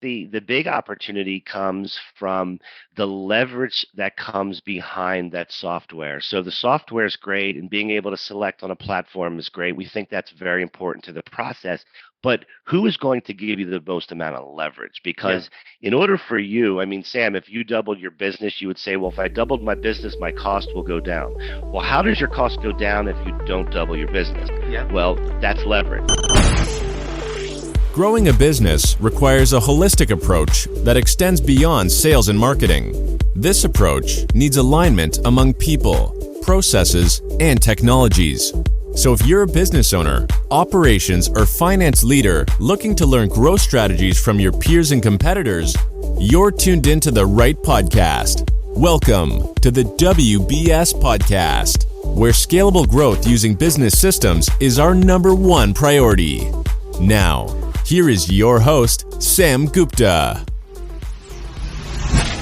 The big opportunity comes from the leverage that comes behind that software. So the software is great, and being able to select on a platform is great. We think that's very important to the process. But who is going to give you the most amount of leverage? Yeah. Because in order for you, I mean, Sam, if you doubled your business, you would say, well, if I doubled my business, my cost will go down. Well, how does your cost go down if you don't double your business? Yeah. Well, that's leverage. Growing a business requires a holistic approach that extends beyond sales and marketing. This approach needs alignment among people, processes, and technologies. So if you're a business owner, operations, or finance leader looking to learn growth strategies from your peers and competitors, you're tuned into the right podcast. Welcome to the WBS Podcast, where scalable growth using business systems is our number one priority. Now, here is your host, Sam Gupta.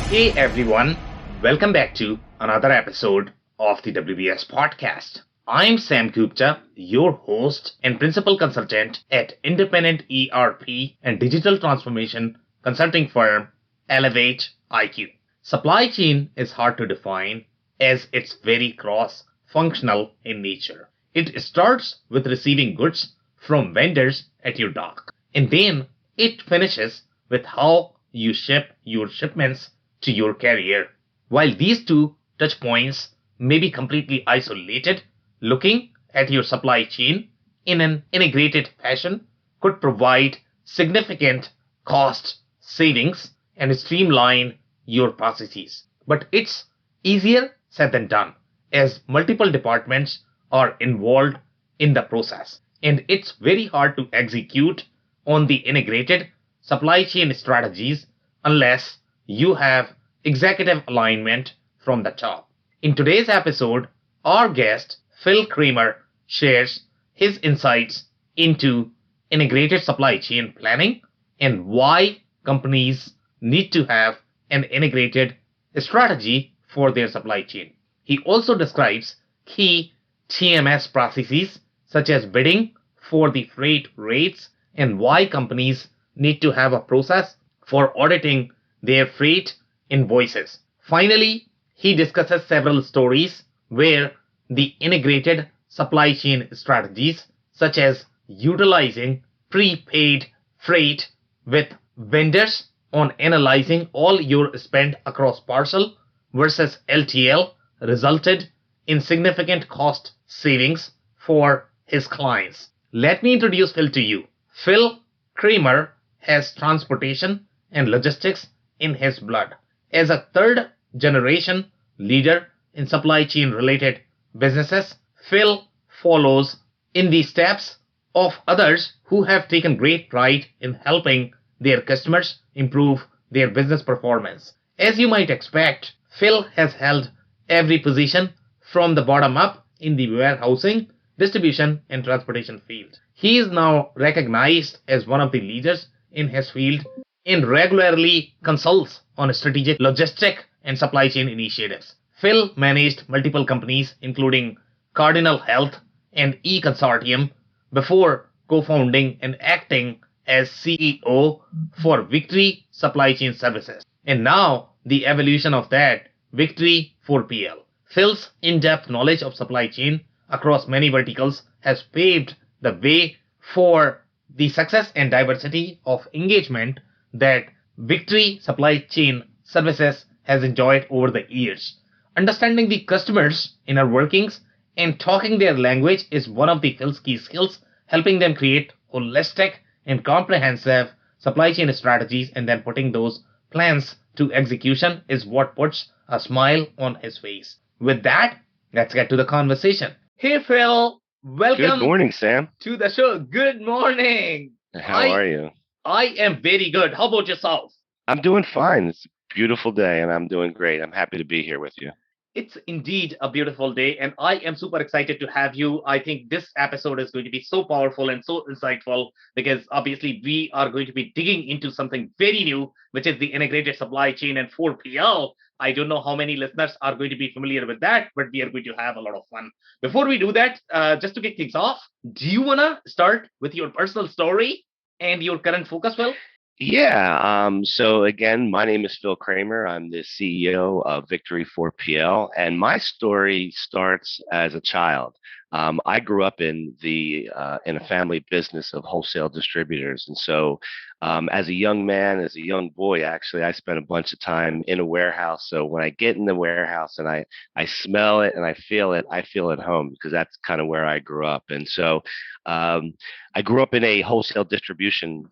Hey everyone, welcome back to another episode of the WBS Podcast. I'm Sam Gupta, your host and principal consultant at independent ERP and digital transformation consulting firm Elevate IQ. Supply chain is hard to define as it's very cross-functional in nature. It starts with receiving goods from vendors at your dock, and then it finishes with how you ship your shipments to your carrier. While these two touch points may be completely isolated, looking at your supply chain in an integrated fashion could provide significant cost savings and streamline your processes. But it's easier said than done, as multiple departments are involved in the process, and it's very hard to execute on the integrated supply chain strategies unless you have executive alignment from the top. In today's episode, our guest Phil Kramer shares his insights into integrated supply chain planning and why companies need to have an integrated strategy for their supply chain. He also describes key TMS processes such as bidding for the freight rates and why companies need to have a process for auditing their freight invoices. Finally, he discusses several stories where the integrated supply chain strategies, such as utilizing prepaid freight with vendors on analyzing all your spend across parcel versus LTL, resulted in significant cost savings for his clients. Let me introduce Phil to you. Phil Kramer has transportation and logistics in his blood. As a third generation leader in supply chain related businesses, Phil follows in the steps of others who have taken great pride in helping their customers improve their business performance. As you might expect, Phil has held every position from the bottom up in the warehousing, distribution, and transportation field. He is now recognized as one of the leaders in his field and regularly consults on strategic logistic and supply chain initiatives. Phil managed multiple companies, including Cardinal Health and E Consortium, before co founding and acting as CEO for Victory Supply Chain Services. And now, the evolution of that, Victory 4PL. Phil's in depth knowledge of supply chain across many verticals has paved the way for the success and diversity of engagement that Victory Supply Chain Services has enjoyed over the years. Understanding the customers' inner workings and talking their language is one of the Phil's key skills, helping them create holistic and comprehensive supply chain strategies, and then putting those plans to execution is what puts a smile on his face. With that, let's get to the conversation. Hey Phil, Good welcome morning, Sam. to the show. Good morning. How I are you? I am very good. How about yourself? I'm doing fine. It's a beautiful day, and I'm doing great. I'm happy to be here with you. It's indeed a beautiful day, and I am super excited to have you. I think this episode is going to be so powerful and so insightful because obviously we are going to be digging into something very new, which is the integrated supply chain and 4PL. I don't know how many listeners are going to be familiar with that, but we are going to have a lot of fun. Before we do that, just to kick things off, do you want to start with your personal story and your current focus, Will? Yeah. So again, my name is Phil Kramer. I'm the CEO of Victory 4PL, and my story starts as a child. I grew up in a family business of wholesale distributors, and so as a young man, as a young boy, actually, I spent a bunch of time in a warehouse. So when I get in the warehouse and I smell it and I feel at home because that's kind of where I grew up. And so um, I grew up in a wholesale distribution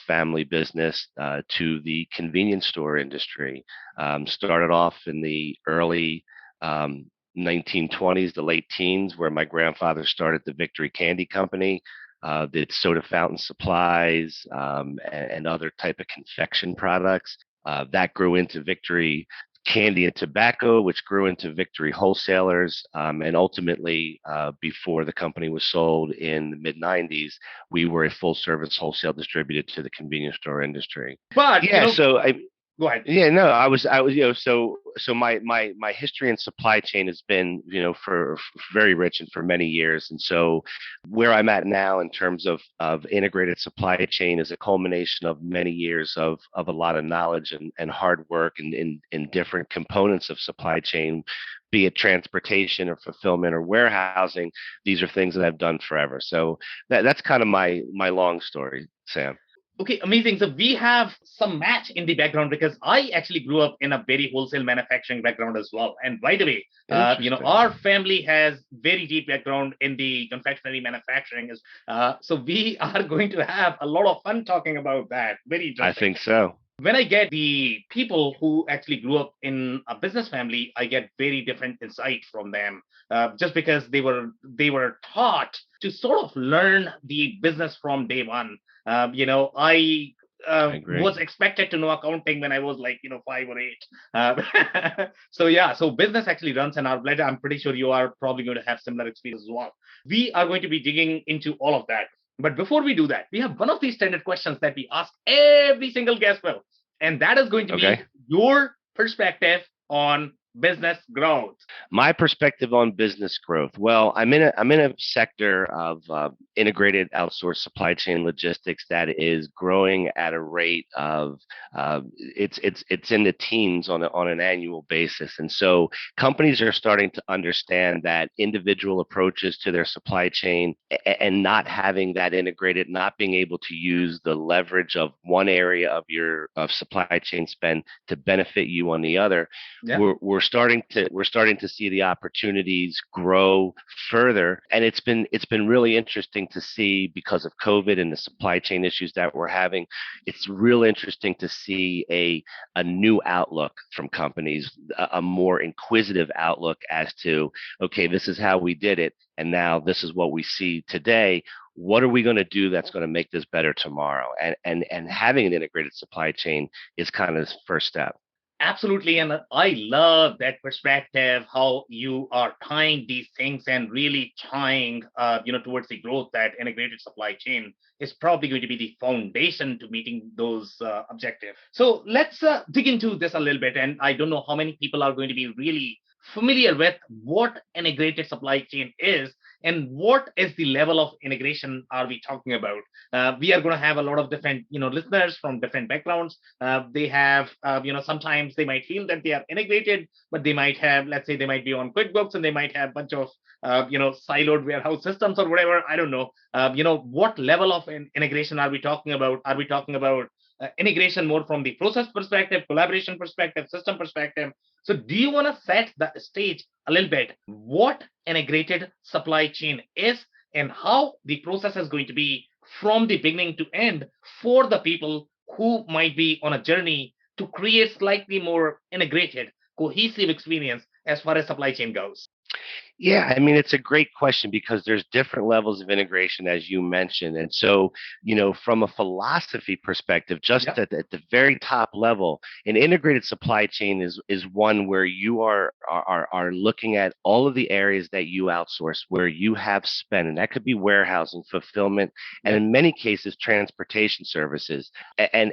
family business to the convenience store industry. Started off in the early 1920s, the late teens, where my grandfather started the Victory Candy Company. Did soda fountain supplies and other type of confection products. That grew into Victory Candy and Tobacco, which grew into Victory Wholesalers, and ultimately, before the company was sold in the mid '90s, we were a full service wholesale distributor to the convenience store industry. But Yeah, so go ahead. yeah, no, I was, so my history in supply chain has been, for very rich and for many years. And so where I'm at now in terms of integrated supply chain is a culmination of many years of a lot of knowledge and hard work in different components of supply chain, be it transportation or fulfillment or warehousing. These are things that I've done forever. So that's kind of my long story, Sam. Okay, amazing. So we have some match in the background because I actually grew up in a very wholesale manufacturing background as well. And by the way, Interesting. our family has very deep background in the confectionery manufacturing. So we are going to have a lot of fun talking about that. Very I interesting. think so. When I get the people who actually grew up in a business family, I get very different insight from them, just because they were taught to sort of learn the business from day one. I I agree. was expected to know accounting when I was like 5 or 8. So yeah, so business actually runs in our blood. I'm pretty sure you are probably going to have similar experience as well. We are going to be digging into all of that. But before we do that, we have one of these standard questions that we ask every single guest, Will, and that is going to Okay. be your perspective on business growth. My perspective on business growth. Well, I'm in a sector of integrated outsourced supply chain logistics that is growing at a rate of it's in the teens on an annual basis, and so companies are starting to understand that individual approaches to their supply chain and not having that integrated, not being able to use the leverage of one area of your of supply chain spend to benefit you on the other. Yeah. We're starting to see the opportunities grow further, and it's been really interesting to see because of COVID and the supply chain issues that we're having. It's real interesting to see a new outlook from companies, a more inquisitive outlook as to, okay, this is how we did it, and now this is what we see today. What are we going to do that's going to make this better tomorrow? And having an integrated supply chain is kind of the first step. Absolutely. And I love that perspective, how you are tying these things and really tying, towards the growth that integrated supply chain is probably going to be the foundation to meeting those objectives. So let's dig into this a little bit. And I don't know how many people are going to be really familiar with what integrated supply chain is and what is the level of integration are we talking about. We are going to have a lot of different listeners from different backgrounds. They have, sometimes they might feel that they are integrated, but they might have, let's say, they might be on QuickBooks and they might have a bunch of, siloed warehouse systems or whatever. I don't know. What level of integration are we talking about? Are we talking about integration more from the process perspective, collaboration perspective, system perspective? So, do you want to set the stage a little bit? What integrated supply chain is and how the process is going to be from the beginning to end for the people who might be on a journey to create slightly more integrated, cohesive experience as far as supply chain goes. Yeah, I mean, it's a great question because there's different levels of integration, as you mentioned. And so, from a philosophy perspective, just Yeah. at the very top level, an integrated supply chain is one where you are looking at all of the areas that you outsource, where you have spent, and that could be warehousing, fulfillment, and Yeah. in many cases, transportation services. And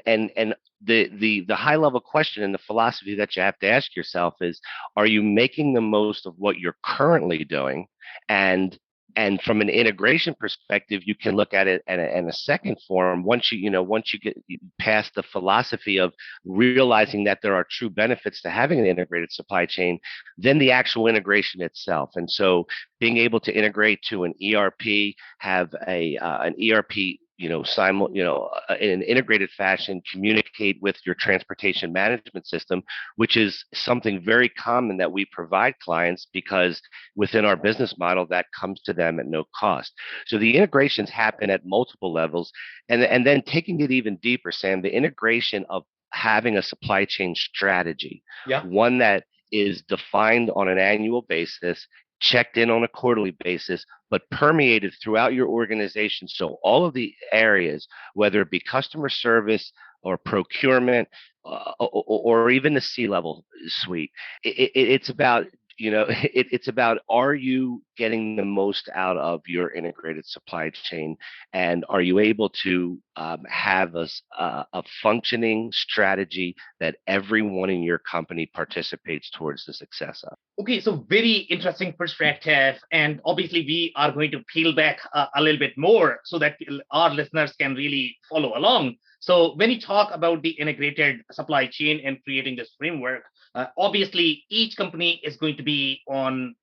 the high level question and the philosophy that you have to ask yourself is, are you making the most of what you're currently doing? And And from an integration perspective, you can look at it in a second form. Once you get past the philosophy of realizing that there are true benefits to having an integrated supply chain, then the actual integration itself. And so being able to integrate to an ERP, have an ERP in an integrated fashion, communicate with your transportation management system, which is something very common that we provide clients because within our business model that comes to them at no cost. So the integrations happen at multiple levels, and then taking it even deeper, Sam, the integration of having a supply chain strategy, Yeah. one that is defined on an annual basis, checked in on a quarterly basis, but permeated throughout your organization. So all of the areas, whether it be customer service or procurement, or even the C-level suite, it's about it's about, are you getting the most out of your integrated supply chain, and are you able to have a functioning strategy that everyone in your company participates towards the success of? Okay, so very interesting perspective. And obviously, we are going to peel back a little bit more so that our listeners can really follow along. So, when you talk about the integrated supply chain and creating this framework, obviously, each company is going to be on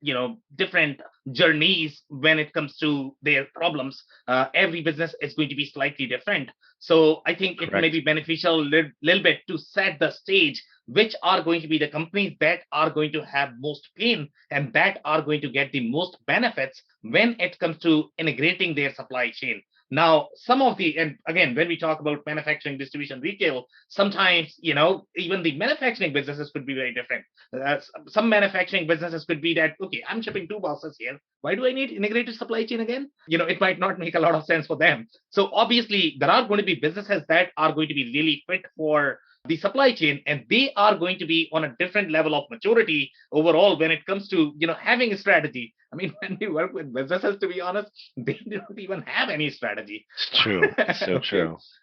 different journeys when it comes to their problems. Every business is going to be slightly different. So, I think it may Correct. be beneficial a little bit to set the stage, which are going to be the companies that are going to have most pain and that are going to get the most benefits when it comes to integrating their supply chain. Now, and again, when we talk about manufacturing, distribution, retail, sometimes, even the manufacturing businesses could be very different. Some manufacturing businesses could be that, okay, I'm shipping 2 boxes here. Why do I need integrated supply chain again? It might not make a lot of sense for them. So obviously, there are going to be businesses that are going to be really fit for the supply chain, and they are going to be on a different level of maturity overall when it comes to having a strategy. I mean, when we work with businesses, to be honest, they don't even have any strategy. It's true. It's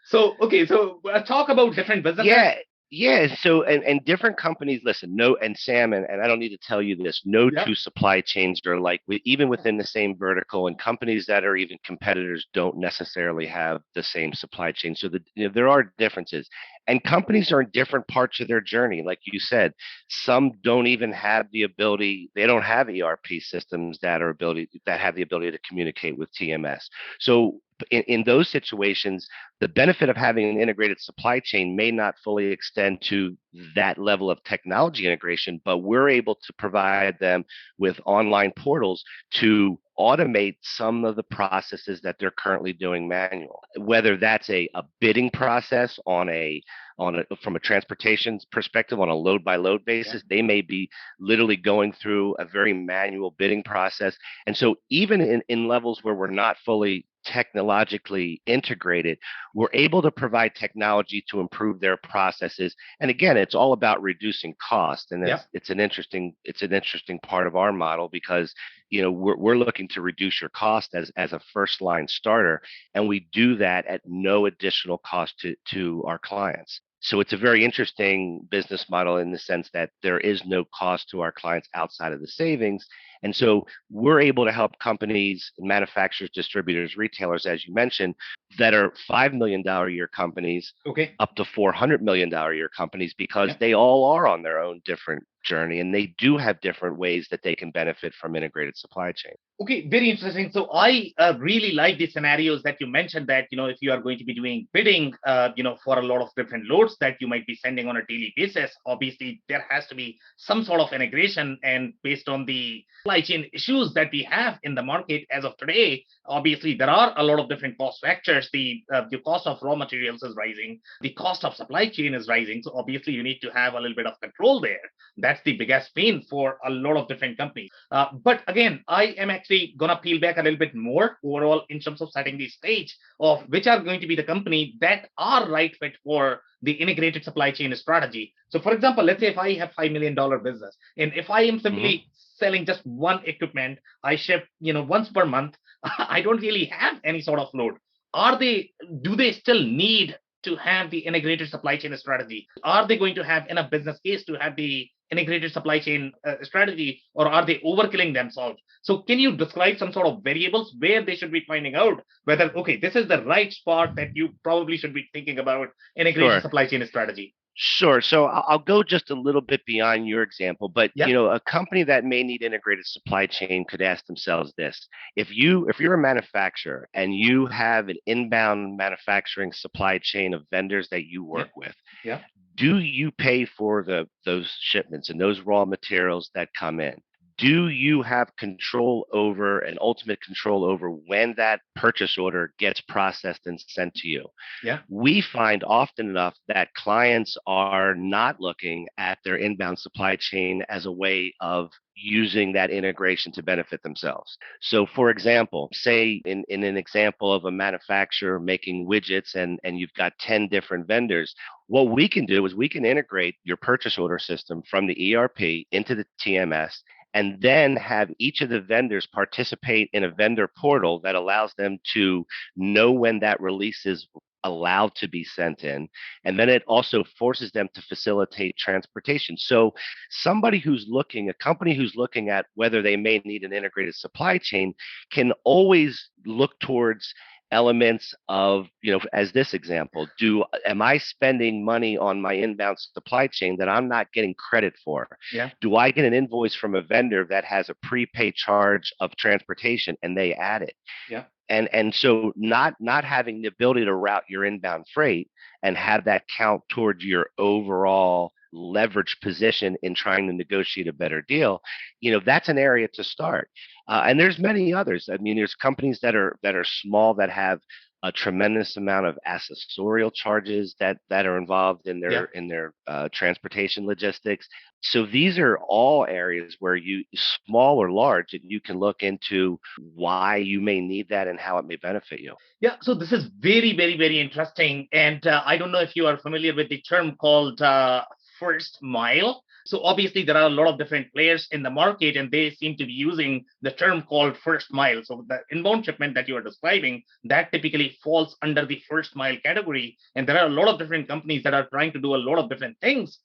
so Okay, true. so talk about different businesses. Yeah. Yeah. So, and different companies, listen, and Sam, and I don't need to tell you this, no Yeah. two supply chains are like, even within the same vertical, and companies that are even competitors don't necessarily have the same supply chain. So there are differences, and companies are in different parts of their journey. Like you said, some don't even have the ability, they don't have ERP systems that have the ability to communicate with TMS. So in those situations, the benefit of having an integrated supply chain may not fully extend to that level of technology integration, but we're able to provide them with online portals to automate some of the processes that they're currently doing manual, whether that's a bidding process from a transportation perspective on a load by load basis. They may be literally going through a very manual bidding process. And so even in levels where we're not fully technologically integrated, we're able to provide technology to improve their processes. And again, it's all about reducing cost. And it's an interesting part of our model, because we're looking to reduce your cost as a first line starter, and we do that at no additional cost to our clients. So it's a very interesting business model in the sense that there is no cost to our clients outside of the savings. And so we're able to help companies, manufacturers, distributors, retailers, as you mentioned, that are $5 million a year companies, Okay. up to $400 million a year companies, because they all are on their own different journey, and they do have different ways that they can benefit from integrated supply chain. Okay, very interesting. So I really like the scenarios that you mentioned, that, if you are going to be doing bidding, for a lot of different loads that you might be sending on a daily basis, obviously there has to be some sort of integration. And based on the supply chain issues that we have in the market as of today, obviously there are a lot of different cost factors. The cost of raw materials is rising. The cost of supply chain is rising. So obviously you need to have a little bit of control there. That's the biggest pain for a lot of different companies. But again, I am actually going to peel back a little bit more overall in terms of setting the stage of which are going to be the company that are right fit for the integrated supply chain strategy. So for example, let's say if I have $5 million business, and if I am simply selling just one equipment, I ship, once per month, I don't really have any sort of load. Do they still need to have the integrated supply chain strategy? Are they going to have enough business case to have the integrated supply chain strategy, or are they overkilling themselves? So can you describe some sort of variables where they should be finding out whether, okay, this is the right spot that you probably should be thinking about integrated Sure. supply chain strategy? Sure. So I'll go just a little bit beyond your example, but Yeah. a company that may need integrated supply chain could ask themselves this: if you're a manufacturer and you have an inbound manufacturing supply chain of vendors that you Yeah. work with, Yeah. do you pay for those shipments and those raw materials that come in? Do you have control over and ultimate control over when that purchase order gets processed and sent to you? Yeah. We find often enough that clients are not looking at their inbound supply chain as a way of using that integration to benefit themselves. So, for example, say in an example of a manufacturer making widgets and you've got 10 different vendors, what we can do is we can integrate your purchase order system from the ERP into the TMS, and then have each of the vendors participate in a vendor portal that allows them to know when that release is allowed to be sent in. And then it also forces them to facilitate transportation. So a company who's looking at whether they may need an integrated supply chain can always look towards elements of, as this example, am I spending money on my inbound supply chain that I'm not getting credit for? Yeah. Do I get an invoice from a vendor that has a prepaid charge of transportation and they add it? Yeah. And so not having the ability to route your inbound freight and have that count towards your overall leverage position in trying to negotiate a better deal, that's an area to start. And there's many others. I mean, there's companies that are small that have a tremendous amount of accessorial charges that are involved in Yeah. their transportation logistics. So these are all areas where you, small or large, that you can look into why you may need that and how it may benefit you. Yeah, so this is very, very, very interesting. And I don't know if you are familiar with the term called first mile. So obviously, there are a lot of different players in the market, and they seem to be using the term called first mile. So the inbound shipment that you are describing, that typically falls under the first mile category. And there are a lot of different companies that are trying to do a lot of different things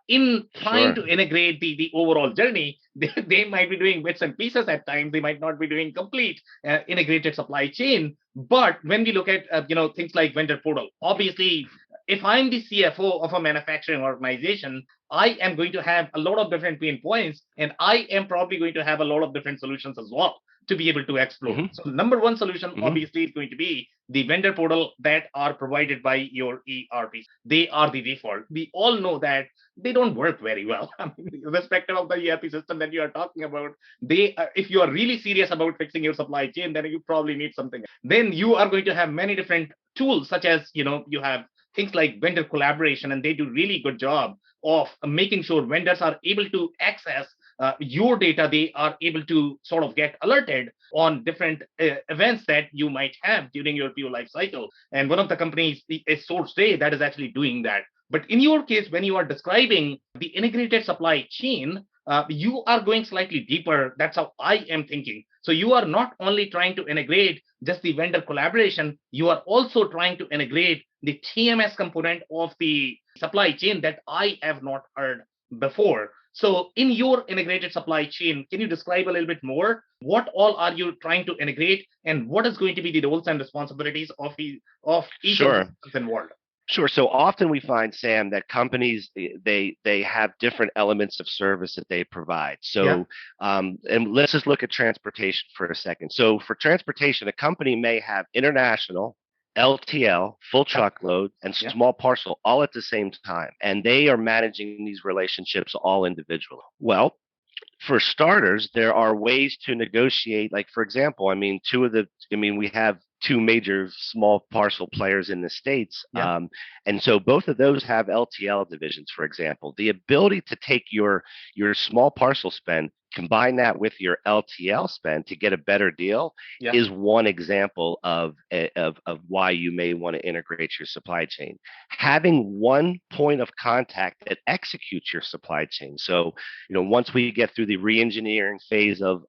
in trying Sure. to integrate the overall journey. They might be doing bits and pieces at times. They might not be doing complete integrated supply chain. But when we look at things like vendor portal, obviously, if I'm the CFO of a manufacturing organization, I am going to have a lot of different pain points, and I am probably going to have a lot of different solutions as well to be able to explore. Hmm. So number one solution, Hmm. obviously, is going to be the vendor portal that are provided by your ERPs. They are the default. We all know that they don't work very well. I mean, irrespective of the ERP system that you are talking about, if you are really serious about fixing your supply chain, then you probably need something. Then you are going to have many different tools, such as you have things like vendor collaboration, and they do really good job of making sure vendors are able to access your data. They are able to sort of get alerted on different events that you might have during your PO life cycle. And one of the companies is SourceDay that is actually doing that. But in your case, when you are describing the integrated supply chain, you are going slightly deeper. That's how I am thinking. So you are not only trying to integrate just the vendor collaboration, you are also trying to integrate the TMS component of the supply chain that I have not heard before. So in your integrated supply chain, can you describe a little bit more? What all are you trying to integrate, and what is going to be the roles and responsibilities of each of the Sure. systems involved? Sure. So often we find, Sam, that companies they have different elements of service that they provide. Yeah. So, and let's just look at transportation for a second. So for transportation, a company may have international, LTL, full Yeah. truckload, and Yeah. small parcel all at the same time, and they are managing these relationships all individually. Well, for starters, there are ways to negotiate. Like, for example, we have two major small parcel players in the States. Yeah. And so both of those have LTL divisions, for example. The ability to take your small parcel spend, combine that with your LTL spend to get a better deal Yeah. is one example of why you may want to integrate your supply chain. Having one point of contact that executes your supply chain. So, once we get through the re-engineering phase of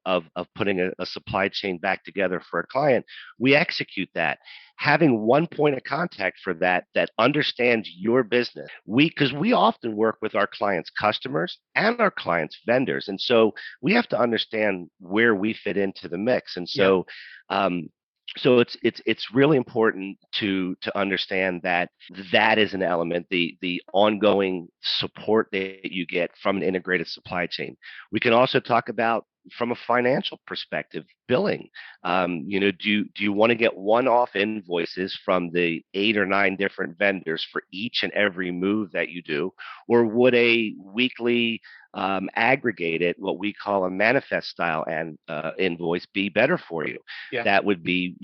putting a supply chain back together for a client, we execute that. having one point of contact for that understands your business. Because we often work with our clients' customers and our clients' vendors, and so we have to understand where we fit into the mix. And Yeah. um, so it's really important to understand that that is an element, the ongoing support that you get from an integrated supply chain. We can also talk about from a financial perspective, billing. Do you want to get one-off invoices from the 8 or 9 different vendors for each and every move that you do, or would a weekly aggregated, what we call a manifest style and invoice, be better for you? Yeah. That would be,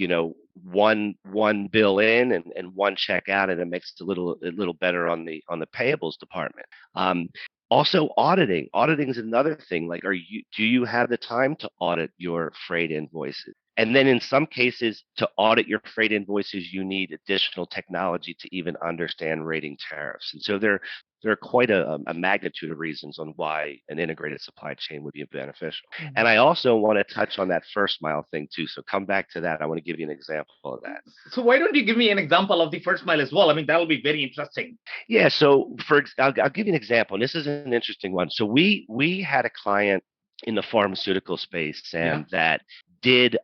one bill in and one check out, and it makes it a little better on the payables department. Also, auditing. Auditing is another thing. Like, do you have the time to audit your freight invoices? And then in some cases, to audit your freight invoices, you need additional technology to even understand rating tariffs. And so there are quite a magnitude of reasons on why an integrated supply chain would be beneficial. And I also want to touch on that first mile thing too. So come back to that. I want to give you an example of that. So why don't you give me an example of the first mile as well? I mean, that'll be very interesting. Yeah. So I'll give you an example, and this is an interesting one. So we had a client in the pharmaceutical space, Sam, that did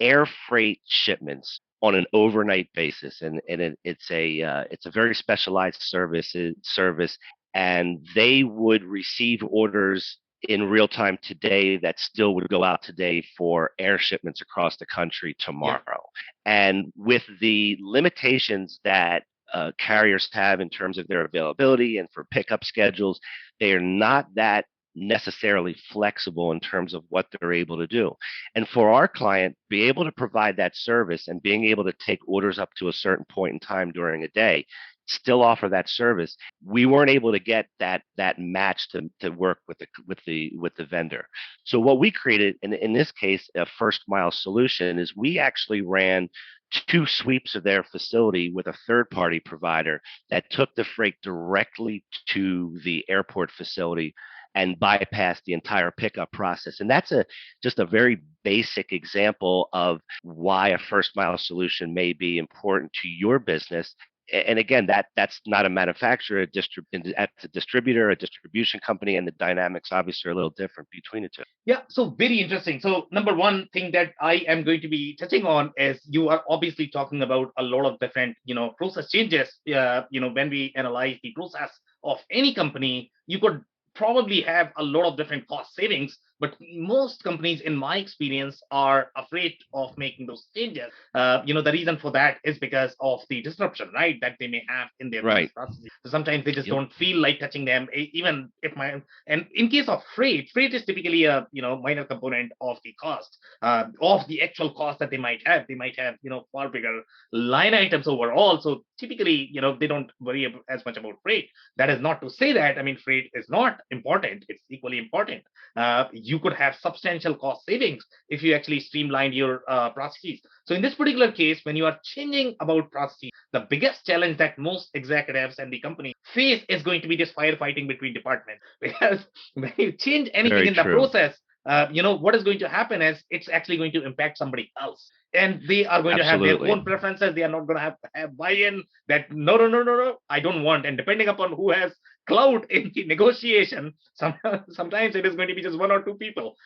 air freight shipments on an overnight basis, and it's a very specialized service, and they would receive orders in real time today that still would go out today for air shipments across the country tomorrow. Yeah. And with the limitations that carriers have in terms of their availability and for pickup schedules, they are not that necessarily flexible in terms of what they're able to do. And for our client, be able to provide that service and being able to take orders up to a certain point in time during a day, still offer that service, we weren't able to get that match to work with the vendor. So what we created in this case, a first mile solution, is we actually ran 2 sweeps of their facility with a third party provider that took the freight directly to the airport facility and bypass the entire pickup process. And that's just a very basic example of why a first mile solution may be important to your business. And again, that's not a manufacturer, that's a distributor, a distribution company, and the dynamics obviously are a little different between the two. Yeah, so very interesting. So number one thing that I am going to be touching on is you are obviously talking about a lot of different, process changes. When we analyze the process of any company, you could probably have a lot of different cost savings, but most companies, in my experience, are afraid of making those changes. The reason for that is because of the disruption, right, that they may have in their processes. So sometimes they just don't feel like touching them, even if and in case of freight is typically a minor component of the cost, of the actual cost that they might have. They might have far bigger line items overall. So typically, they don't worry as much about freight. That is not to say that, I mean, freight is not important. It's equally important. You could have substantial cost savings if you actually streamlined your processes. So in this particular case, when you are changing about processes, the biggest challenge that most executives and the company face is going to be this firefighting between departments. Because when you change anything in the process, what is going to happen is it's actually going to impact somebody else. And they are going to have their own preferences. They are not going to have buy-in that no, I don't want. And depending upon who has clout in the negotiation, sometimes it is going to be just 1 or 2 people.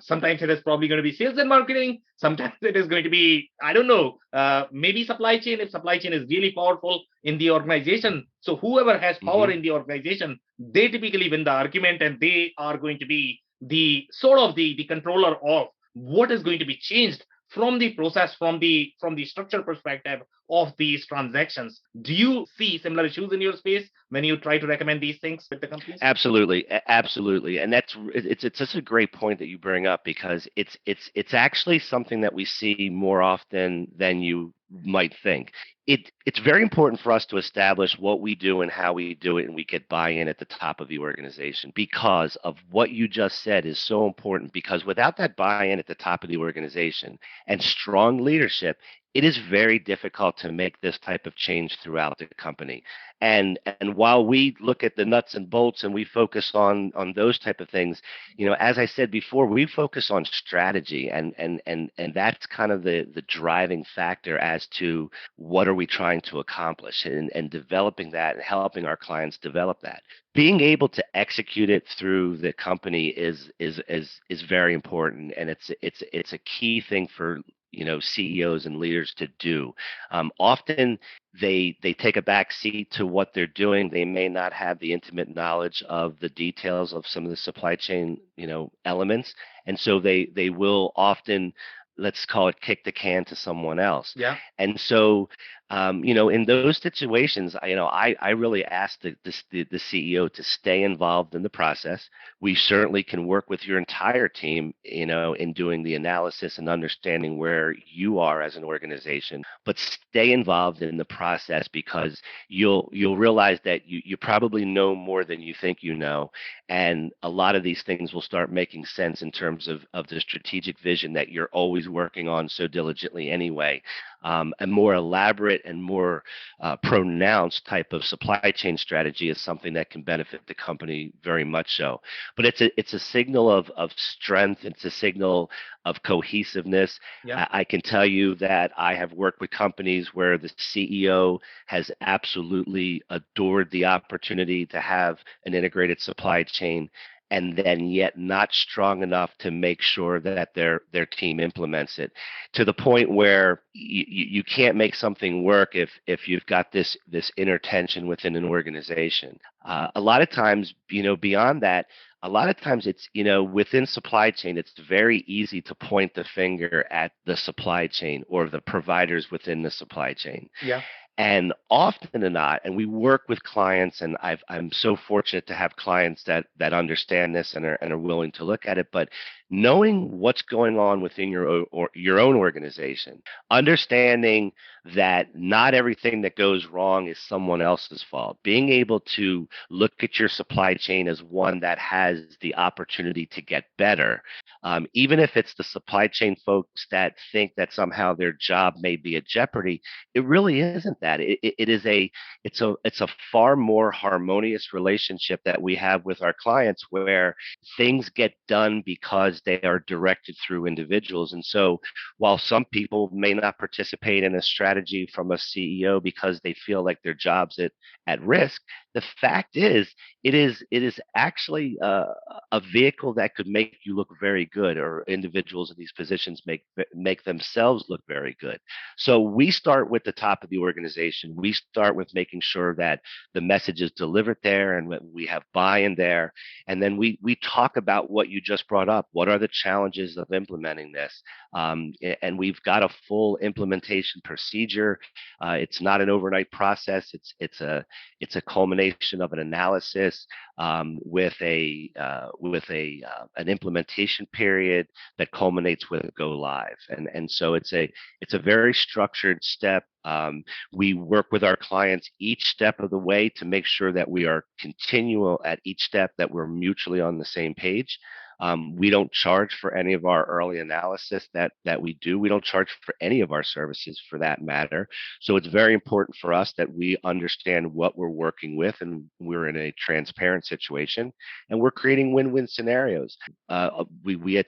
Sometimes it is probably going to be sales and marketing. Sometimes it is going to be, I don't know, maybe supply chain, if supply chain is really powerful in the organization. So whoever has power in the organization, they typically win the argument, and they are going to be the sort of the controller of what is going to be changed from the process, from the structure perspective of these transactions. Do you see similar issues in your space when you try to recommend these things with the companies? Absolutely, and it's such a great point that you bring up, because it's actually something that we see more often than you might think. It's very important for us to establish what we do and how we do it, and we get buy-in at the top of the organization, because of what you just said is so important. Because without that buy-in at the top of the organization and strong leadership, it is very difficult to make this type of change throughout the company. And while we look at the nuts and bolts and we focus on those type of things, as I said before, we focus on strategy, and that's kind of the driving factor as to what are we trying to accomplish, and developing that and helping our clients develop that. Being able to execute it through the company is very important, and it's a key thing for CEOs and leaders to do. Often they take a back seat to what they're doing. They may not have the intimate knowledge of the details of some of the supply chain elements, and so they will often, let's call it, kick the can to someone else. Yeah. And so in those situations, I really ask the CEO to stay involved in the process. We certainly can work with your entire team, in doing the analysis and understanding where you are as an organization, but stay involved in the process, because you'll realize that you probably know more than you think you know, and a lot of these things will start making sense in terms of the strategic vision that you're always working on so diligently anyway. A more elaborate and more pronounced type of supply chain strategy is something that can benefit the company very much so. But it's a signal of strength. It's a signal of cohesiveness. Yeah. I can tell you that I have worked with companies where the CEO has absolutely adored the opportunity to have an integrated supply chain, and then yet not strong enough to make sure that their team implements it, to the point where you can't make something work if you've got this inner tension within an organization. A lot of times, beyond that, a lot of times it's, within supply chain, it's very easy to point the finger at the supply chain or the providers within the supply chain. Yeah. And often than not, and we work with clients, and I'm so fortunate to have clients that understand this and are willing to look at it. But knowing what's going on within your own organization, understanding that not everything that goes wrong is someone else's fault, being able to look at your supply chain as one that has the opportunity to get better, even if it's the supply chain folks that think that somehow their job may be at jeopardy. It really isn't that. It's a far more harmonious relationship that we have with our clients, where things get done because they are directed through individuals. And so while some people may not participate in a strategy from a CEO because they feel like their job's at risk, the fact is, it is actually a vehicle that could make you look very good, or individuals in these positions make themselves look very good. So we start with the top of the organization. We start with making sure that the message is delivered there, and we have buy-in there. And then we talk about what you just brought up. What are the challenges of implementing this? And we've got a full implementation procedure. It's not an overnight process. It's a culmination of an analysis, with an implementation period that culminates with a go live. And so it's a very structured step. We work with our clients each step of the way to make sure that we are continual at each step, that we're mutually on the same page. We don't charge for any of our early analysis that we do. We don't charge for any of our services, for that matter. So it's very important for us that we understand what we're working with, and we're in a transparent situation, and we're creating win-win scenarios. We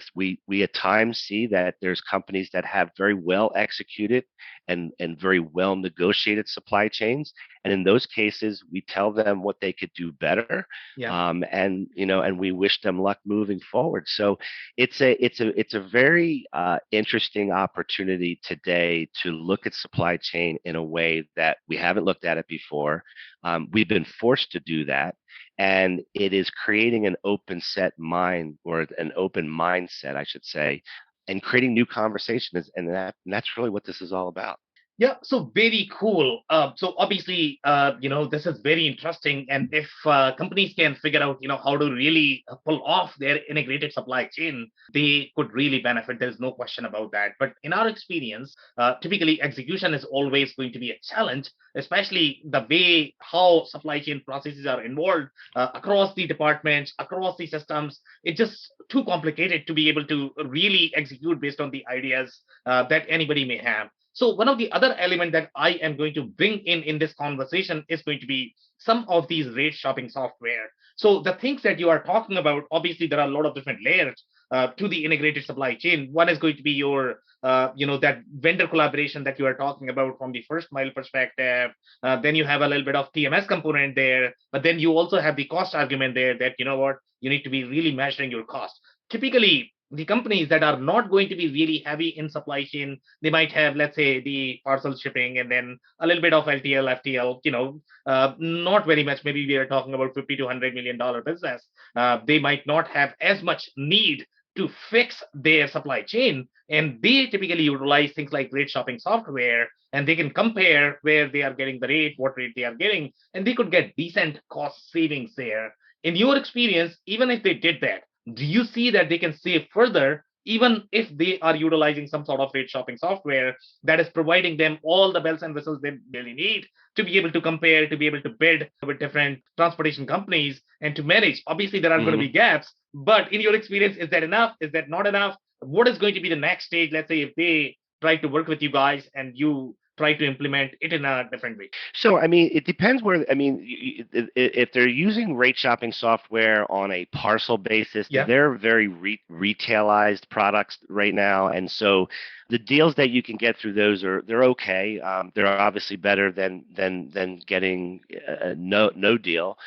at times see that there's companies that have very well executed and very well negotiated supply chains, and in those cases, we tell them what they could do better. Yeah. And we wish them luck moving forward. So it's a very interesting opportunity today to look at supply chain in a way that we haven't looked at it before. We've been forced to do that, and it is creating an open set mind, or an open mindset, I should say, and creating new conversations, and that's really what this is all about. Yeah, so very cool. So obviously, this is very interesting. And if companies can figure out, how to really pull off their integrated supply chain, they could really benefit. There's no question about that. But in our experience, typically execution is always going to be a challenge, especially the way how supply chain processes are involved across the departments, across the systems. It's just too complicated to be able to really execute based on the ideas that anybody may have. So one of the other element that I am going to bring in this conversation is going to be some of these rate shopping software. So the things that you are talking about, obviously there are a lot of different layers to the integrated supply chain. One is going to be your that vendor collaboration that you are talking about from the first mile perspective. Then you have a little bit of TMS component there, but then you also have the cost argument there that you know what, you need to be really measuring your cost. Typically the companies that are not going to be really heavy in supply chain, they might have, let's say, the parcel shipping and then a little bit of LTL, FTL, not very much. Maybe we are talking about 50 to $100 million business. They might not have as much need to fix their supply chain. And they typically utilize things like rate shopping software, and they can compare where they are getting the rate, what rate they are getting, and they could get decent cost savings there. In your experience, even if they did that, do you see that they can save further even if they are utilizing some sort of rate shopping software that is providing them all the bells and whistles they really need to be able to compare, to be able to bid with different transportation companies and to manage? Obviously there are going to Hmm. be gaps, but in your experience, is that enough? Is that not enough? What is going to be the next stage? Let's say if they try to work with you guys and you try to implement it in a different way. So, I mean, it depends where, I mean, if they're using rate shopping software on a parcel basis, Yeah. they're very retailized products right now. And so the deals that you can get through those they're okay. They're obviously better than getting no deal.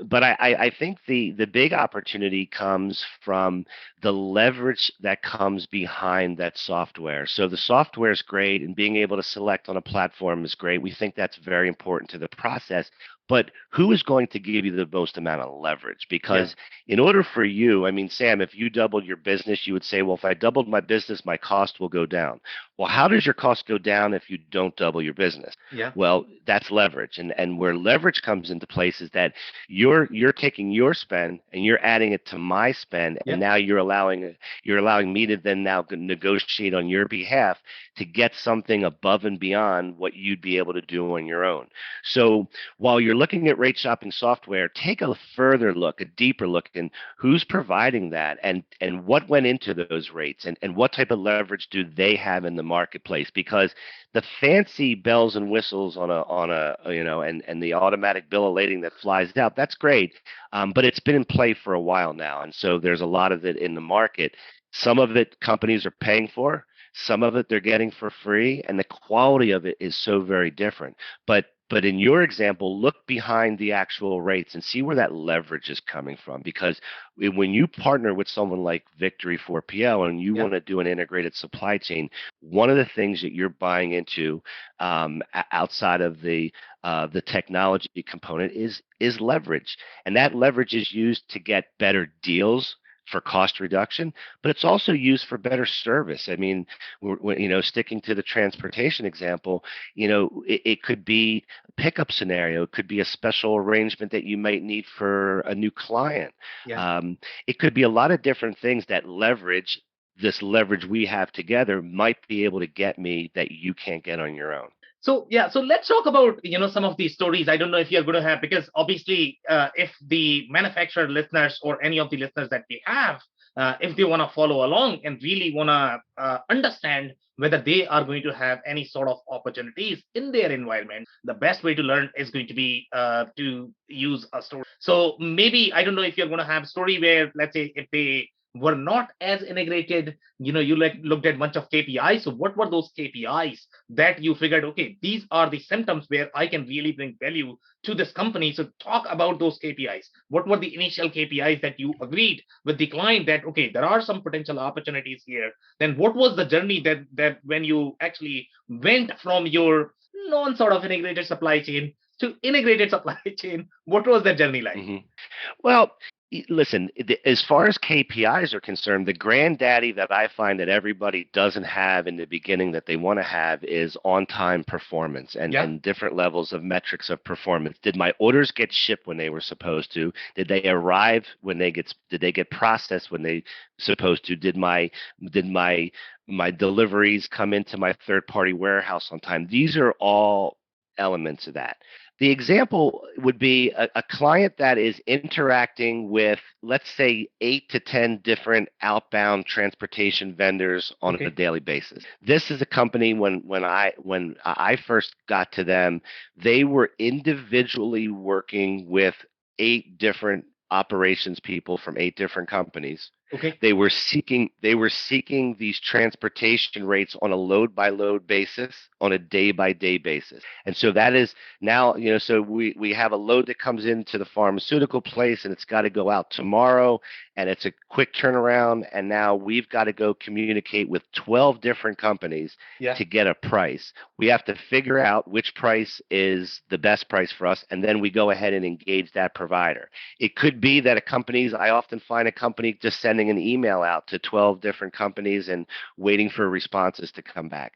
But I think the big opportunity comes from the leverage that comes behind that software. So the software is great, and being able to select on a platform is great. We think that's very important to the process. But who is going to give you the most amount of leverage? Yeah. Because in order for you, I mean, Sam, if you doubled your business, you would say, well, if I doubled my business, my cost will go down. Well, how does your cost go down if you don't double your business? Yeah. Well, that's leverage. And where leverage comes into place is that you're taking your spend and you're adding it to my spend, and Yeah. now you're allowing me to then now negotiate on your behalf to get something above and beyond what you'd be able to do on your own. So while you're looking at rate shopping software, take a further look, a deeper look in who's providing that, and what went into those rates, and what type of leverage do they have in the marketplace. Because the fancy bells and whistles on a and the automatic bill of lading that flies out, that's great, but it's been in play for a while now, and so there's a lot of it in the market. Some of it companies are paying for, some of it they're getting for free, and the quality of it is so very different. But in your example, look behind the actual rates and see where that leverage is coming from. Because when you partner with someone like Victory 4PL and you Yeah. want to do an integrated supply chain, one of the things that you're buying into, outside of the technology component, is leverage, and that leverage is used to get better deals for cost reduction, but it's also used for better service. I mean, sticking to the transportation example, it could be a pickup scenario, it could be a special arrangement that you might need for a new client. Yeah. Um, it could be a lot of different things that leverage this leverage we have together might be able to get me that you can't get on your own. So yeah, so let's talk about some of these stories. I don't know if you're going to have, because obviously, if the manufacturer listeners or any of the listeners that we have, if they want to follow along and really want to understand whether they are going to have any sort of opportunities in their environment, the best way to learn is going to be to use a story. So maybe I don't know if you're going to have story where, let's say, if they were not as integrated, you like looked at a bunch of KPIs. So what were those KPIs that you figured, okay, these are the symptoms where I can really bring value to this company? So talk about those KPIs. What were the initial KPIs that you agreed with the client that, okay, there are some potential opportunities here? Then what was the journey that when you actually went from your non sort of integrated supply chain to integrated supply chain? What was that journey like? Hmm. Well, listen, as far as KPIs are concerned, the granddaddy that I find that everybody doesn't have in the beginning that they want to have is on-time performance, and, Yeah. and different levels of metrics of performance. Did my orders get shipped when they were supposed to? Did they arrive when did they get processed when they supposed to? Did my deliveries come into my third-party warehouse on time? These are all elements of that. The example would be a client that is interacting with, let's say, 8 to 10 different outbound transportation vendors on a Okay. daily basis. This is a company when I first got to them, they were individually working with 8 different operations people from 8 different companies. Okay. They were seeking these transportation rates on a load by load basis, on a day by day basis. And so that is now, so we have a load that comes into the pharmaceutical place and it's got to go out tomorrow, and it's a quick turnaround, and now we've got to go communicate with 12 different companies Yeah. to get a price. We have to figure out which price is the best price for us, and then we go ahead and engage that provider. It could be that I often find a company just sending an email out to 12 different companies and waiting for responses to come back.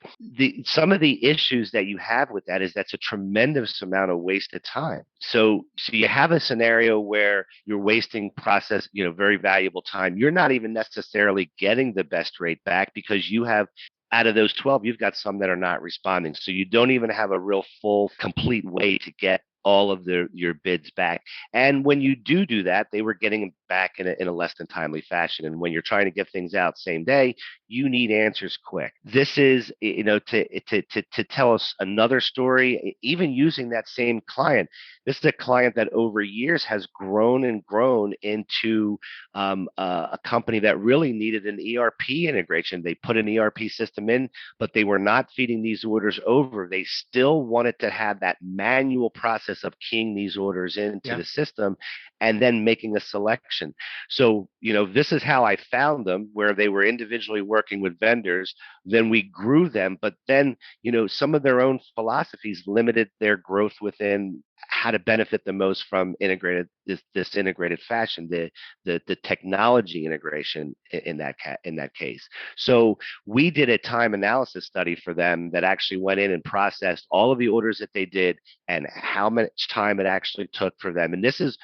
Some of the issues that you have with that is that's a tremendous amount of wasted time. So you have a scenario where you're wasting very valuable time. You're not even necessarily getting the best rate back because you have, out of those 12, you've got some that are not responding. So you don't even have a real full, complete way to get all of your bids back. And when you do that, they were getting them back in a less than timely fashion. And when you're trying to get things out same day, you need answers quick. This is, to tell us another story, even using that same client. This is a client that over years has grown and grown into a company that really needed an ERP integration. They put an ERP system in, but they were not feeding these orders over. They still wanted to have that manual process of keying these orders into the system and then making a selection. So, this is how I found them, where they were individually working with vendors. Then we grew them, but then, some of their own philosophies limited their growth within how to benefit the most from this integrated fashion, the technology integration in that case. So we did a time analysis study for them that actually went in and processed all of the orders that they did and how much time it actually took for them. And this is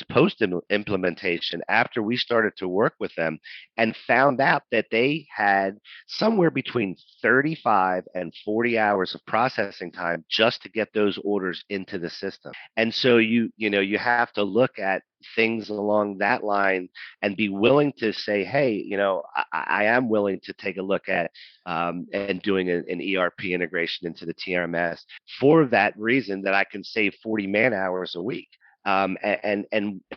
post implementation, after we started to work with them and found out that they had somewhere between 35 and 40 hours of processing time just to get those orders into the system. And so you have to look at things along that line and be willing to say, hey, I am willing to take a look at and doing an ERP integration into the TRMS for that reason, that I can save 40 man hours a week. And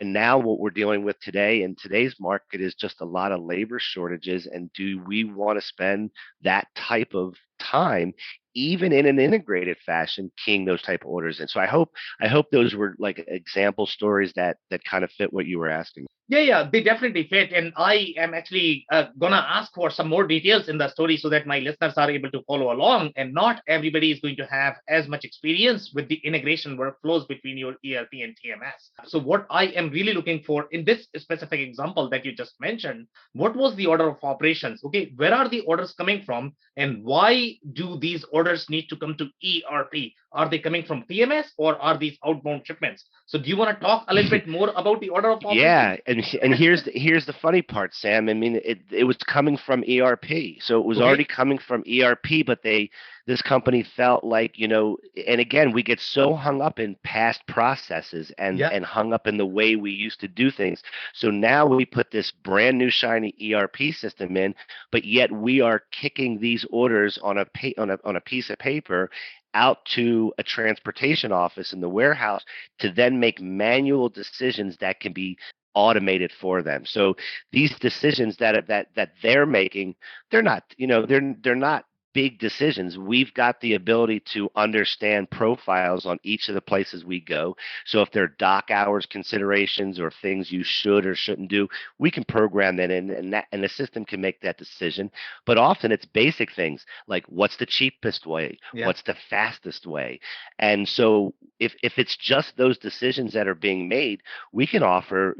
now what we're dealing with today in today's market is just a lot of labor shortages. And do we want to spend that type of time, even in an integrated fashion, keying those type of orders? And so I hope those were like example stories that kind of fit what you were asking. Yeah, they definitely fit. And I am actually going to ask for some more details in the story so that my listeners are able to follow along. And not everybody is going to have as much experience with the integration workflows between your ERP and TMS. So what I am really looking for in this specific example that you just mentioned, what was the order of operations? Okay, where are the orders coming from? And why do these orders need to come to ERP? Are they coming from TMS or are these outbound shipments? So do you want to talk a little bit more about the order of operations? Yeah, and here's the funny part, Sam. I mean, it was coming from ERP, so it was already coming from ERP, but this company felt like, and again, we get so hung up in past processes and hung up in the way we used to do things. So now we put this brand new shiny ERP system in, but yet we are kicking these orders on a piece of paper out to a transportation office in the warehouse to then make manual decisions that can be automated for them. So these decisions that they're making, they're not, they're not big decisions. We've got the ability to understand profiles on each of the places we go. So if there are dock hours considerations or things you should or shouldn't do, we can program that in, and the system can make that decision. But often it's basic things like, what's the cheapest way? What's the fastest way? And so if it's just those decisions that are being made, we can offer,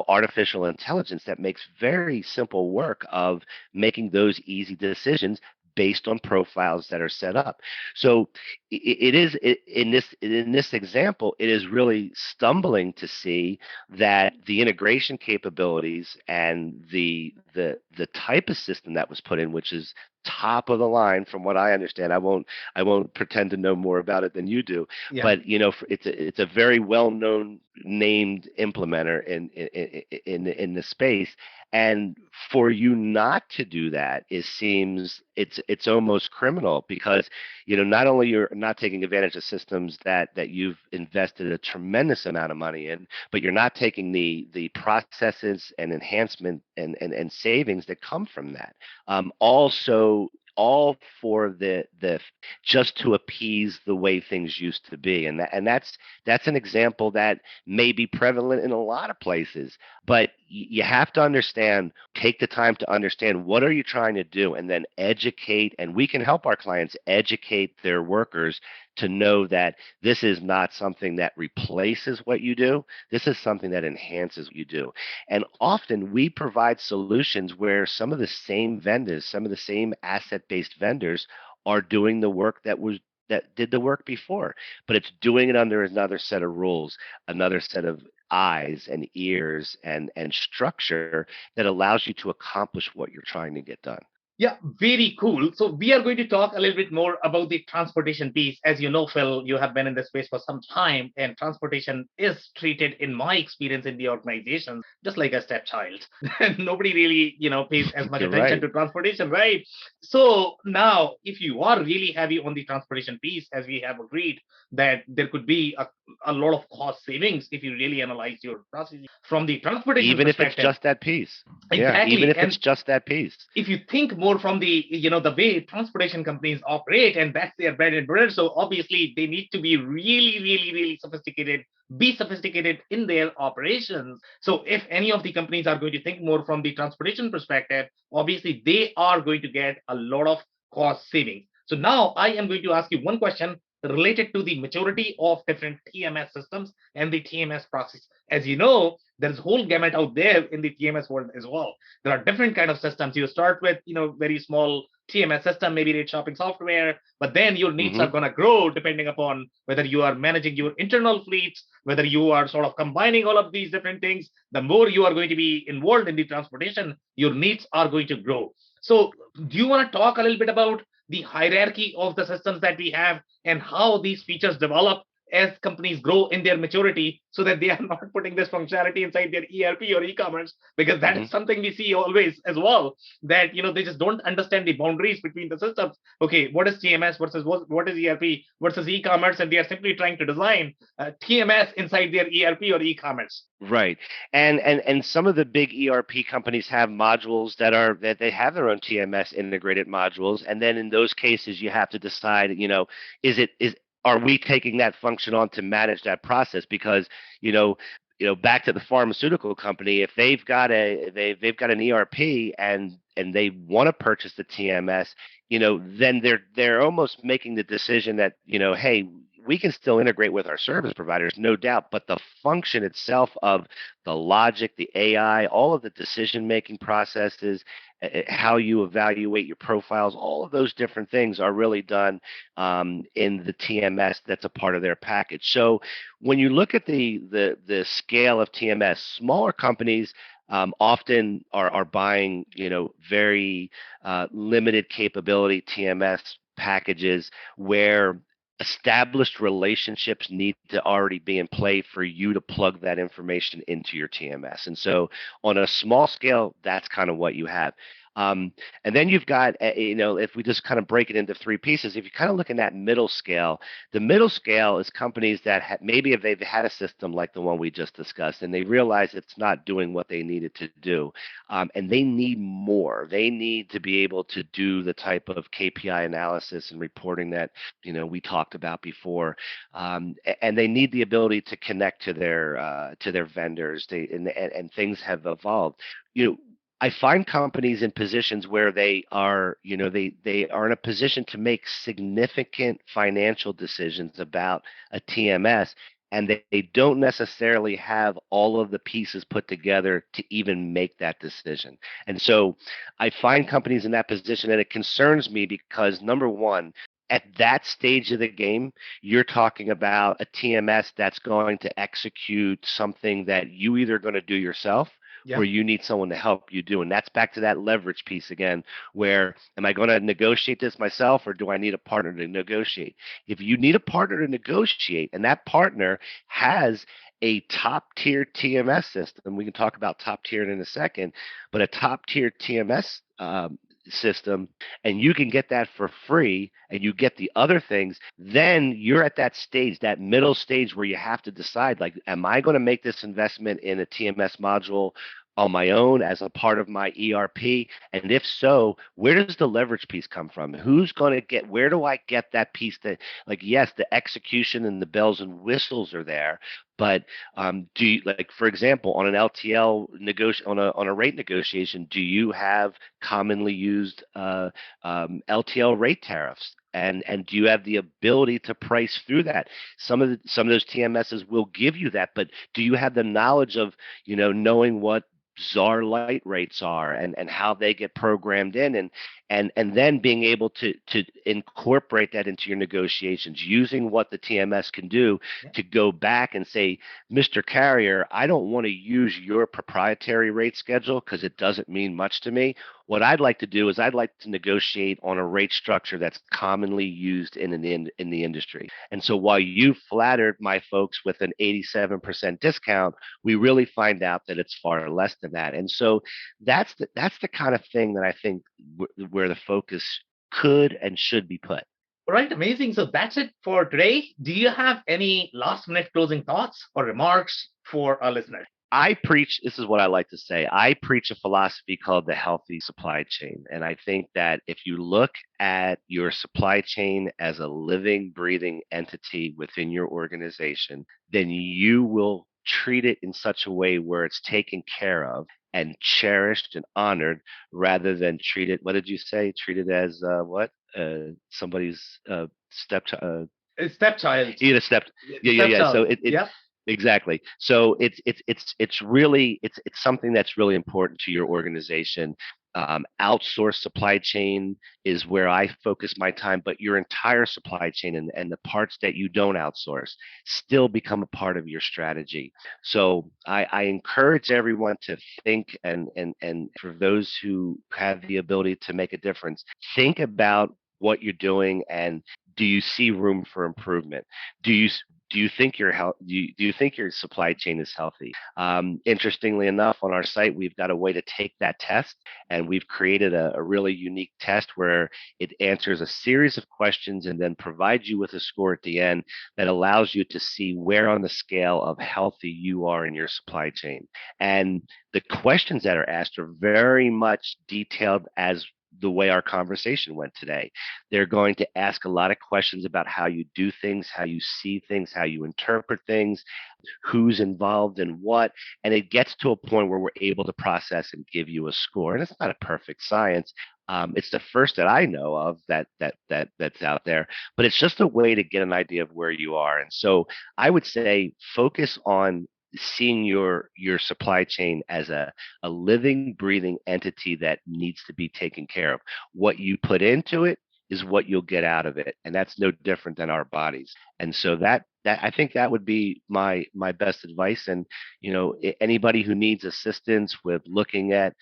artificial intelligence that makes very simple work of making those easy decisions based on profiles that are set up. So in this example, it is really stumbling to see that the integration capabilities and the type of system that was put in, which is top of the line from what I understand. I won't pretend to know more about it than you do, Yeah. but it's a very well known named implementer in the space. And for you not to do that, it seems it's almost criminal, because not only you're not taking advantage of systems that you've invested a tremendous amount of money in, but you're not taking the processes and enhancement and savings that come from that. Also, all for the just to appease the way things used to be, and that's an example that may be prevalent in a lot of places. But you have to understand, take the time to understand what are you trying to do, and then educate. And we can help our clients educate their workers to know that this is not something that replaces what you do. This is something that enhances what you do. And often we provide solutions where some of the same vendors, some of the same asset-based vendors are doing the work that did the work before, but it's doing it under another set of rules, another set of eyes and ears and structure that allows you to accomplish what you're trying to get done. Yeah, very cool. So we are going to talk a little bit more about the transportation piece. As you know, Phil, you have been in this space for some time, and transportation is treated, in my experience in the organization, just like a stepchild. Nobody really, pays as much You're attention right. to transportation, right? So now, if you are really heavy on the transportation piece, as we have agreed, that there could be a lot of cost savings if you really analyze your processes from the transportation Even if it's perspective. just that piece. Yeah, even Exactly. if it's And just that piece. if you think more from the way transportation companies operate, and that's their bread and butter, so obviously they need to be really, really, really sophisticated, be sophisticated in their operations. So if any of the companies are going to think more from the transportation perspective, obviously they are going to get a lot of cost savings. So now I am going to ask you one question related to the maturity of different TMS systems and the TMS process. As you know, there's a whole gamut out there in the TMS world as well. There are different kind of systems. You start with very small TMS system, maybe rate shopping software, but then your needs are Hmm. going to grow depending upon whether you are managing your internal fleets, whether you are sort of combining all of these different things. The more you are going to be involved in the transportation, your needs are going to grow. So do you want to talk a little bit about the hierarchy of the systems that we have and how these features develop as companies grow in their maturity, so that they are not putting this functionality inside their ERP or e-commerce? Because that is Hmm. something we see always as well, that they just don't understand the boundaries between the systems. Okay, what is TMS versus what is ERP versus e-commerce, and they are simply trying to design TMS inside their ERP or e-commerce. Right. And some of the big ERP companies have modules that they have their own TMS integrated modules. And then in those cases you have to decide, is are we taking that function on to manage that process? Because, you know, back to the pharmaceutical company, if they've got an ERP and they want to purchase the TMS, then they're almost making the decision that, hey, we can still integrate with our service providers, no doubt, but the function itself of the logic, the AI, all of the decision making processes, how you evaluate your profiles, all of those different things are really done in the TMS that's a part of their package. So when you look at the scale of TMS, smaller companies often are buying very limited capability TMS packages where established relationships need to already be in play for you to plug that information into your TMS. And so on a small scale, that's kind of what you have. Um, and then you've got, if we just kind of break it into three pieces, if you kind of look in that middle scale, the middle scale is companies that maybe if they've had a system like the one we just discussed, and they realize it's not doing what they needed to do, and they need more. They need to be able to do the type of KPI analysis and reporting that we talked about before, and they need the ability to connect to their vendors. And things have evolved. You know, I find companies in positions where they are, they are in a position to make significant financial decisions about a TMS, and they don't necessarily have all of the pieces put together to even make that decision. And so I find companies in that position, and it concerns me because number one, at that stage of the game, you're talking about a TMS that's going to execute something that you either going to do yourself Yeah. where you need someone to help you do. And that's back to that leverage piece again, where am I going to negotiate this myself or do I need a partner to negotiate? If you need a partner to negotiate and that partner has a top tier TMS system, we can talk about top tier in a second, but a top tier TMS system, and you can get that for free and you get the other things, then you're at that stage, that middle stage where you have to decide, like, am I going to make this investment in a TMS module on my own as a part of my ERP? And if so, where does the leverage piece come from? Who's going to get, where do I get that piece that, like, yes, the execution and the bells and whistles are there, but do you, like, for example, on an LTL on a rate negotiation, do you have commonly used LTL rate tariffs? And do you have the ability to price through that? Some of those TMSs will give you that, but do you have the knowledge of, knowing what czar light rates are and how they get programmed in, and then being able to incorporate that into your negotiations, using what the TMS can do to go back and say, Mr. Carrier, I don't want to use your proprietary rate schedule because it doesn't mean much to me. What I'd like to do is I'd like to negotiate on a rate structure that's commonly used in the industry. And so while you flattered my folks with an 87% discount, we really find out that it's far less than that. And so that's the kind of thing that I think where the focus could and should be put. All right, amazing. So that's it for today. Do you have any last minute closing thoughts or remarks for our listeners? This is what I like to say, I preach a philosophy called the healthy supply chain. And I think that if you look at your supply chain as a living, breathing entity within your organization, then you will treat it in such a way where it's taken care of and cherished and honored, rather than treat it, what did you say? Treat it as somebody's stepchild. Stepchild. Yeah, yeah. So yeah. Exactly. So it's really it's something that's really important to your organization. Outsourced supply chain is where I focus my time, but your entire supply chain and the parts that you don't outsource still become a part of your strategy. So I encourage everyone to think, and for those who have the ability to make a difference, think about what you're doing, and do you see room for improvement? Do you think your supply chain is healthy? Interestingly enough, on our site, we've got a way to take that test, and we've created a really unique test where it answers a series of questions and then provides you with a score at the end that allows you to see where on the scale of healthy you are in your supply chain. And the questions that are asked are very much detailed as the way our conversation went today. They're going to ask a lot of questions about how you do things, how you see things, how you interpret things, who's involved in what, and it gets to a point where we're able to process and give you a score. And it's not a perfect science. It's the first that I know of that's out there, but it's just a way to get an idea of where you are. And so I would say focus on seeing your supply chain as a living, breathing entity that needs to be taken care of. What you put into it is what you'll get out of it, and that's no different than our bodies. And so that I think that would be my best advice. And anybody who needs assistance with looking at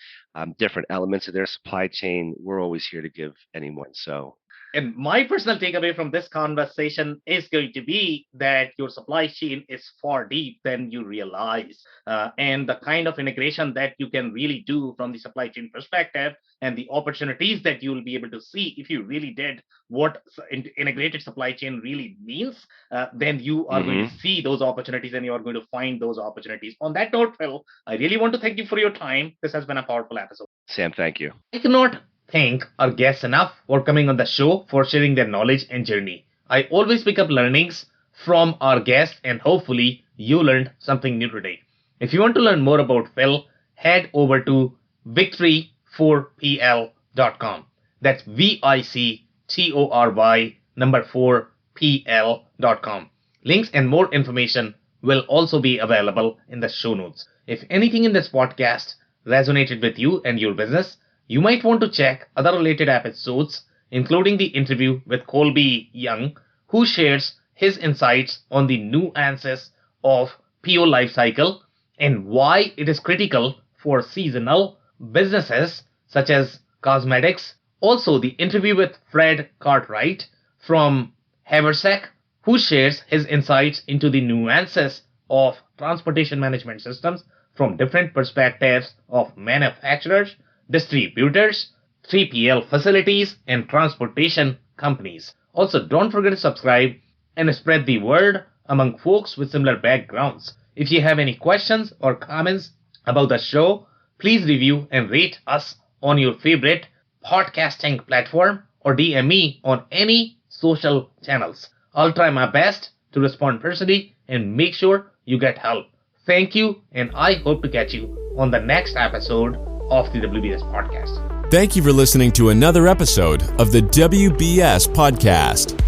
different elements of their supply chain, we're always here to give anyone. So. And my personal takeaway from this conversation is going to be that your supply chain is far deep than you realize. And the kind of integration that you can really do from the supply chain perspective and the opportunities that you will be able to see if you really did what integrated supply chain really means, then you are going to see those opportunities and you are going to find those opportunities. On that note, Phil, I really want to thank you for your time. This has been a powerful episode. Sam, thank you. I cannot thank our guests enough for coming on the show, for sharing their knowledge and journey. I always pick up learnings from our guests, and hopefully you learned something new today. If you want to learn more about Phil, head over to victory4pl.com. That's VICTORY4pl.com. Links and more information will also be available in the show notes. If anything in this podcast resonated with you and your business, you might want to check other related episodes, including the interview with Colby Young, who shares his insights on the nuances of PO lifecycle and why it is critical for seasonal businesses such as cosmetics. Also, the interview with Fred Cartwright from Haversack, who shares his insights into the nuances of transportation management systems from different perspectives of manufacturers, distributors, 3PL facilities, and transportation companies. Also, don't forget to subscribe and spread the word among folks with similar backgrounds. If you have any questions or comments about the show, please review and rate us on your favorite podcasting platform or DM me on any social channels. I'll try my best to respond personally and make sure you get help. Thank you, and I hope to catch you on the next episode of the WBS Podcast. Thank you for listening to another episode of the WBS Podcast.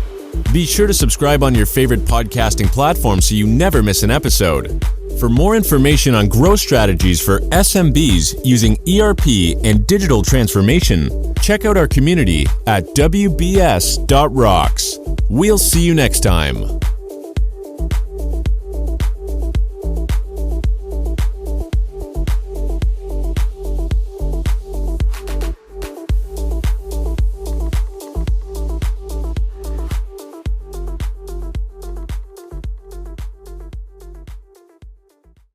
Be sure to subscribe on your favorite podcasting platform so you never miss an episode. For more information on growth strategies for SMBs using ERP and digital transformation, check out our community at WBS.rocks. We'll see you next time.